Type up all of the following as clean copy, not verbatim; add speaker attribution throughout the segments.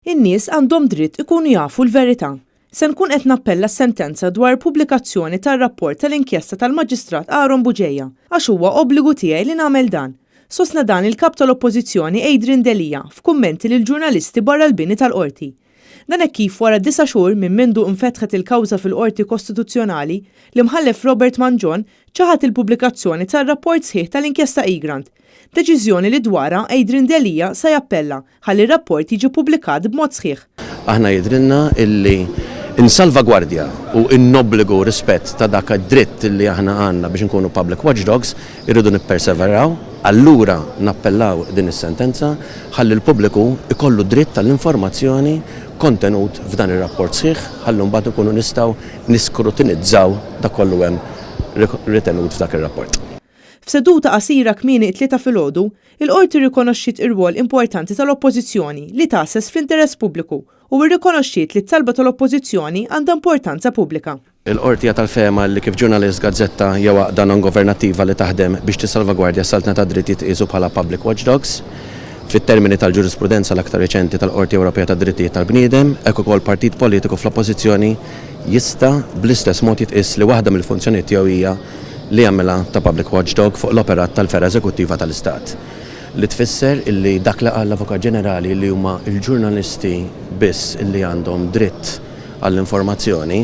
Speaker 1: In-nies għandhom dritt ikunu jafu l-verità. Se nkun qed nappella s-sentenza dwar pubblikazzjoni tar-rapport tal-inkjesta tal-Maġistrat Aaron Buġejja għax huwa obbligu tiegħi li nagħmel dan. Sostna dan il-kap tal-Oppożizzjoni Adrian Delija f'kummenti lil ġurnalisti barra l-bini tal-qorti. Dan hekk kif wara 9 xhur minn mindu infetħet il-kawża fil-Qorti Kostituzzjonali li mħallef Robert Manjon ċaħat il-pubblikazzjoni tar-rapport sħiħ tal-inkjesta Egrant. Deċiżjoni li dwarha Adrian Delija se jappella ħalli r-rapport jiġi pubblikat b'mod sħiħ.
Speaker 2: Aħna jidrilna illi insalvagwardja u innobbligu rispett ta' dak id-dritt li aħna għandna biex nkunu public watchdogs irridu nipperseveraw, allura nappellaw din is-sentenza ħalli l-pubbliku ikollu dritt tal-informazzjoni kontenut f'dan ir-rapport sħiħ ħalli mbagħad ikunu nistgħu niskrutinizzaw dak kollu hemm ritenut f'dak ir-rapport.
Speaker 1: F'seduta qasira kmieni 3 filgħodu, il-qorti rikonoxxiet ir-rwol importanti tal-Oppożizzjoni li taħsess fl-interess pubbliku u rrikonoxxiet li t-talba tal-Oppożizzjoni għandha importanza pubblika.
Speaker 2: Il-qorti tal-fema li kif ġurnalist gazzetta jew għaqda non-governattiva li taħdem biex tissalvagwardja s-saltna ta' drittijiet qisu bħala public watchdogs fit-termini tal-ġurisprudenza l-aktar reċenti tal-Qorti Ewropea tad Drittijiet tal-Bniedem, hekk ukoll partit politiku fl-oppożizzjoni jista' bl-istess mod jitqies li waħda mill-funzjonijiet tiegħu hija li jagħmilha ta' public watchdog fuq l-operat tal-Sfera Eżekuttiva tal-Istat. Li tfisser illi dak li qal l-Avukat Ġenerali li huma l-ġurnalisti biss illi għandhom dritt għall-informazzjoni,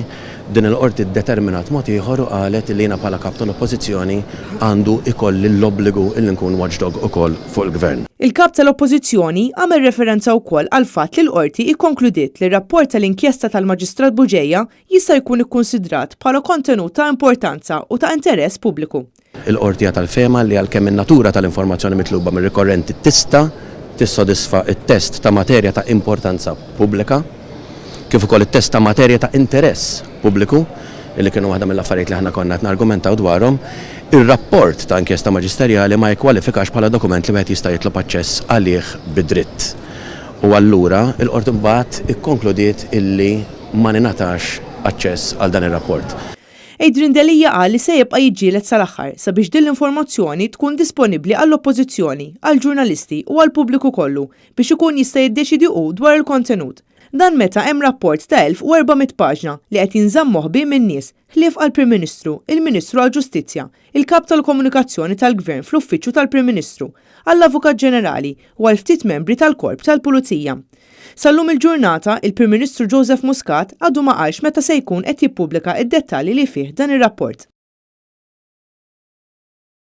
Speaker 2: din il-qorti determinat mod ieħor qalet li jiena bħala kap tal-Oppożizzjoni għandu ikolli l-obbligu illi nkun watchdog ukoll fuq il-Gvern.
Speaker 1: Il-kap tal-Oppożizzjoni għamel referenza wkoll għal fatt li l-qorti ikkonkludiet li r-rapport tal-inkjesta tal-Maġistrat Buġejja jista' jkun ikkunsidrat bħala kontenut ta' importanza u ta' interess pubbliku.
Speaker 2: Il-qorti tal-fema li għalkemm in-natura tal-informazzjoni mitluba mir-rikorrenti tista' tissodisfa it-test ta' materja ta' importanza pubblika kif ukoll it-test ta' materja ta' interess pubbliku li kienu waħda mill-affarijiet li aħna konna qed nargumentaw dwarhom, ir-rapport ta' inkjesta maġisterjali ma jkwalifikax bħala dokument li wieħed jista' jitlob aċċess għalih bid-dritt. U allura l-qorti mbagħad ikkonkludiet illi ma ningħatax aċċess għal dan ir-rapport.
Speaker 1: Adrian Delija qal li se jibqa' jiġġieled sal-aħħar sabiex din l-informazzjoni tkun disponibbli għall-Oppożizzjoni, għall-ġurnalisti u għall-pubbliku kollu biex ikun jista' jiddeċidi hu dwar il-kontenut. Dan meta hemm rapport ta' 1400 paġna li qed jinżamm moħbi minn nies ħlief għall-Prim Ministru, il-Ministru għall-Ġustizzja, il-Kap tal-Komunikazzjoni tal-Gvern fl-Uffiċċju tal-Prim Ministru, għall-Avukat Ġenerali u għal ftit membri tal-Korp tal-Pulizija. Sallum il-ġurnata, il-Prim Ministru Joseph Muscat għadu ma qalx meta se jkun qed jippubblika id-dettalji li fih dan ir-rapport.